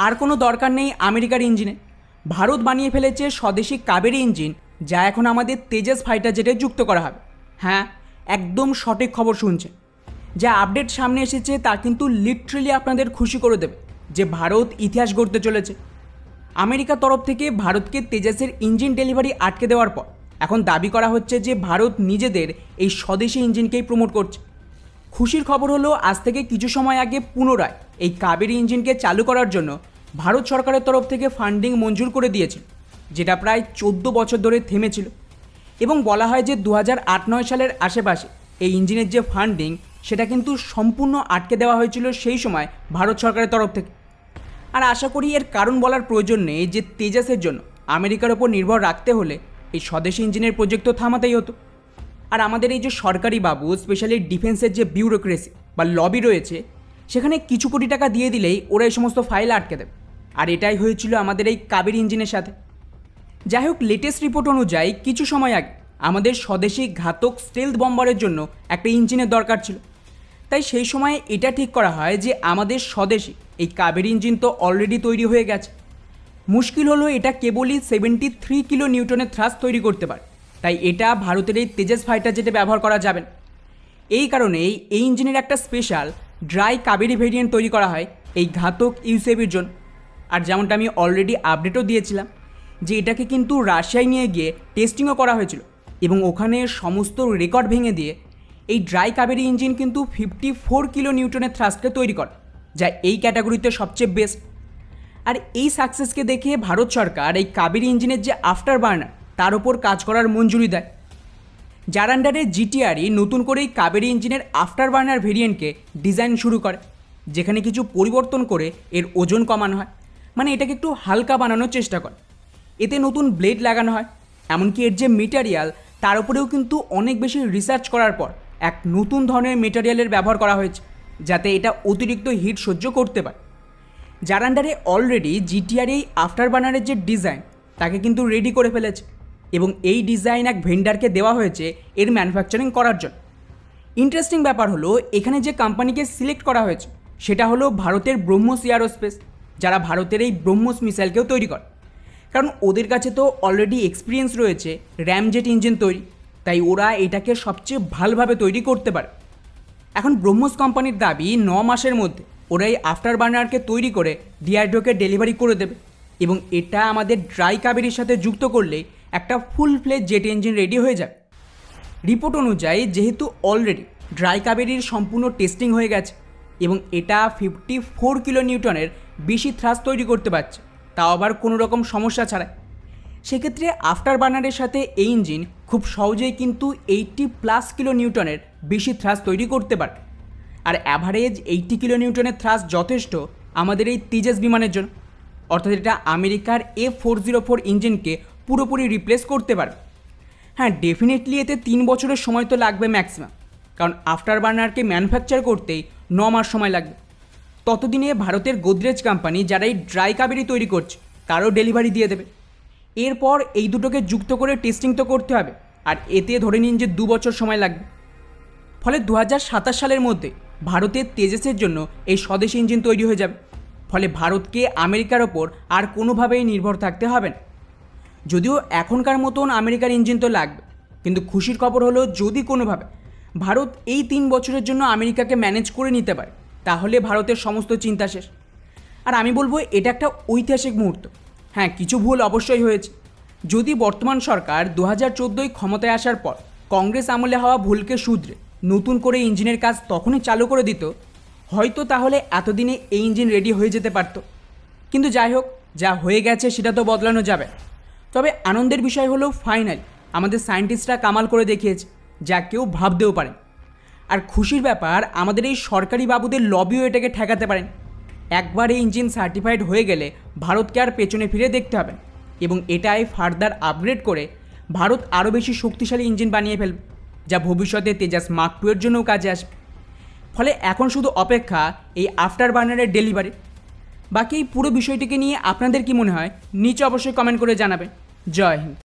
আর কোনো দরকার নেই আমেরিকার ইঞ্জিনে। ভারত বানিয়ে ফেলেছে স্বদেশি কাবেরী ইঞ্জিন, যা এখন আমাদের তেজাস ফাইটার জেটে যুক্ত করা হবে। হ্যাঁ, একদম সঠিক খবর শুনছেন। যা আপডেট সামনে এসেছে তা কিন্তু লিটারালি আপনাদের খুশি করে দেবে যে ভারত ইতিহাস গড়তে চলেছে। আমেরিকার তরফ থেকে ভারতকে তেজাসের ইঞ্জিন ডেলিভারি আটকে দেওয়ার পর এখন দাবি করা হচ্ছে যে ভারত নিজেদের এই স্বদেশি ইঞ্জিনকেই প্রমোট করছে। খুশির খবর হলো, আজ থেকে কিছু সময় আগে পুনরায় এই কাবেরী ইঞ্জিনকে চালু করার জন্য ভারত সরকারের তরফ থেকে ফান্ডিং মঞ্জুর করে দিয়েছিল, যেটা প্রায় 14 বছর ধরে থেমেছিল। এবং বলা হয় যে 2008-9 সালের আশেপাশে এই ইঞ্জিনের যে ফান্ডিং সেটা কিন্তু সম্পূর্ণ আটকে দেওয়া হয়েছিল সেই সময় ভারত সরকারের তরফ থেকে। আর আশা করি এর কারণ বলার প্রয়োজন নেই যে তেজাসের জন্য আমেরিকার ওপর নির্ভর রাখতে হলে এই স্বদেশি ইঞ্জিনের প্রজেক্ট তো থামাতেই হতো। আর আমাদের এই যে সরকারি বাবু, স্পেশালি ডিফেন্সের যে বিউরোক্রেসি বা লবি রয়েছে, সেখানে কিছু কোটি টাকা দিয়ে দিলেই ওরা এই সমস্ত ফাইল আটকে দেবে। আর এটাই হয়েছিল আমাদের এই কাবেরী ইঞ্জিনের সাথে। যাই হোক, লেটেস্ট রিপোর্ট অনুযায়ী কিছু সময় আগে আমাদের স্বদেশি ঘাতক স্টেলথ বম্বারের জন্য একটা ইঞ্জিনের দরকার ছিল। তাই সেই সময়ে এটা ঠিক করা হয় যে আমাদের স্বদেশি এই কাবেরী ইঞ্জিন তো অলরেডি তৈরি হয়ে গেছে। মুশকিল হলো এটা কেবলই 73 কিলো নিউটনের থ্রাস্ট তৈরি করতে পারে, তাই এটা ভারতের এই তেজাস ফাইটার জেটে ব্যবহার করা যাবে না। এই কারণেই এই ইঞ্জিনের একটা স্পেশাল ড্রাই কাবেরী ভেরিয়েন্ট তৈরি করা হয় এই ঘাতক ইউসেভির জন্য। আর যেমনটা আমি অলরেডি আপডেটও দিয়েছিলাম যে এটাকে কিন্তু রাশিয়ায় নিয়ে গিয়ে টেস্টিংও করা হয়েছিল, এবং ওখানে সমস্ত রেকর্ড ভেঙে দিয়ে এই ড্রাই কাবেরী ইঞ্জিন কিন্তু 54 কিলো নিউটনের থ্রাস্টকে তৈরি করে, যা এই ক্যাটাগরিতে সবচেয়ে বেস্ট। আর এই সাকসেসকে দেখে ভারত সরকার এই কাবেরী ইঞ্জিনের যে আফটার বার্নার তার ওপর কাজ করার মঞ্জুরি দেয়, যার আন্ডারে জিটিআরই নতুন করে এই কাবেরী ইঞ্জিনের আফটার বার্নার ভেরিয়েন্টকে ডিজাইন শুরু করে, যেখানে কিছু পরিবর্তন করে এর ওজন কমানো হয়, মানে এটাকে একটু হালকা বানানোর চেষ্টা করে। এতে নতুন ব্লেড লাগানো হয়, এমনকি এর যে মেটেরিয়াল তার উপরেও কিন্তু অনেক বেশি রিসার্চ করার পর এক নতুন ধরনের মেটেরিয়ালের ব্যবহার করা হয়েছে, যাতে এটা অতিরিক্ত হিট সহ্য করতে পারে। যার আন্ডারে অলরেডি জিটিআর এই আফটার বার্নারের যে ডিজাইন তাকে কিন্তু রেডি করে ফেলেছে, এবং এই ডিজাইন এক ভেন্ডারকে দেওয়া হয়েছে এর ম্যানুফ্যাকচারিং করার জন্য। ইন্টারেস্টিং ব্যাপার হলো, এখানে যে কোম্পানিকে সিলেক্ট করা হয়েছে সেটা হলো ভারতের ব্রহ্মস এয়ারোস্পেস, যারা ভারতের এই ব্রহ্মস মিসাইলকেও তৈরি করে। কারণ ওদের কাছে তো অলরেডি এক্সপিরিয়েন্স রয়েছে র্যামজেট ইঞ্জিন তৈরি, তাই ওরা এটাকে সবচেয়ে ভালোভাবে তৈরি করতে পারে। এখন ব্রহ্মস কোম্পানির দাবি 9 মাসের মধ্যে ওরা এই আফটার বার্নারকে তৈরি করে ডিআরডিওকে ডেলিভারি করে দেবে, এবং এটা আমাদের ড্রাই কাবেরীর সাথে যুক্ত করলে একটা ফুল ফ্লেজ জেট ইঞ্জিন রেডি হয়ে যাবে। রিপোর্ট অনুযায়ী যেহেতু অলরেডি ড্রাই কাবেরীর সম্পূর্ণ টেস্টিং হয়ে গেছে এবং এটা 54 কিলো নিউটনের বেশি থ্রাস্ট তৈরি করতে পারছে, তাও আবার কোনো রকম সমস্যা ছাড়াই, সেক্ষেত্রে আফটার বার্নারের সাথে এই ইঞ্জিন খুব সহজেই কিন্তু 80+ কিলো নিউটনের বেশি থ্রাস্ট তৈরি করতে পারে। আর অ্যাভারেজ 80 কিলো নিউটনের থ্রাস্ট যথেষ্ট আমাদের এই তেজাস বিমানের জন্য, অর্থাৎ এটা আমেরিকার F404 ইঞ্জিনকে পুরোপুরি রিপ্লেস করতে পারে। হ্যাঁ, ডেফিনেটলি এতে 3 বছরের সময় তো লাগবে ম্যাক্সিমাম, কারণ আফটার বার্নারকে ম্যানুফ্যাকচার করতেই 9 মাস সময় লাগবে। ততদিনে ভারতের গোদরেজ কোম্পানি যারা এই ড্রাই কাবেরী তৈরি করছে তারও ডেলিভারি দিয়ে দেবে। এরপর এই দুটোকে যুক্ত করে টেস্টিং তো করতে হবে, আর এতে ধরে নিন যে 2 বছর সময় লাগবে। ফলে 2027 সালের মধ্যে ভারতের তেজাসের জন্য এই স্বদেশি ইঞ্জিন তৈরি হয়ে যাবে। ফলে ভারতকে আমেরিকার ওপর আর কোনোভাবেই নির্ভর থাকতে হবে না। যদিও এখনকার মতন আমেরিকার ইঞ্জিন তো লাগবে, কিন্তু খুশির খবর হলো যদি কোনোভাবে ভারত এই 3 বছরের জন্য আমেরিকাকে ম্যানেজ করে নিতে পারে, তাহলে ভারতের সমস্ত চিন্তা শেষ। আর আমি বলবো এটা একটা ঐতিহাসিক মুহূর্ত। হ্যাঁ, কিছু ভুল অবশ্যই হয়েছে। যদি বর্তমান সরকার 2014 ক্ষমতায় আসার পর কংগ্রেস আমলে হওয়া ভুলকে শুধরে নতুন করে ইঞ্জিনের কাজ তখনই চালু করে দিত, হয়তো তাহলে এতদিনে এই ইঞ্জিন রেডি হয়ে যেতে পারত। কিন্তু যাই হোক, যা হয়ে গেছে সেটা তো বদলানো যাবে। তবে আনন্দের বিষয় হলো ফাইনালি আমাদের সায়েন্টিস্টরা কামাল করে দেখিয়েছে, যা কেউ ভাবতেও পারেন। আর খুশির ব্যাপার, আমাদের এই সরকারি বাবুদের লবিও এটাকে ঠেকাতে পারেন। একবার এই ইঞ্জিন সার্টিফাইড হয়ে গেলে ভারতকে আর পেছনে ফিরে দেখতে হবে, এবং এটাই ফার্দার আপগ্রেড করে ভারত আরও বেশি শক্তিশালী ইঞ্জিন বানিয়ে ফেলবে, যা ভবিষ্যতে তেজাস মার্ক 2 এর জন্যও কাজে আসবে। ফলে এখন শুধু অপেক্ষা এই আফটার বার্নারের ডেলিভারি। বাকি এই পুরো বিষয়টিকে নিয়ে আপনাদের কি মনে হয় নিচে অবশ্যই কমেন্ট করে জানাবেন। জয় হিন্দ।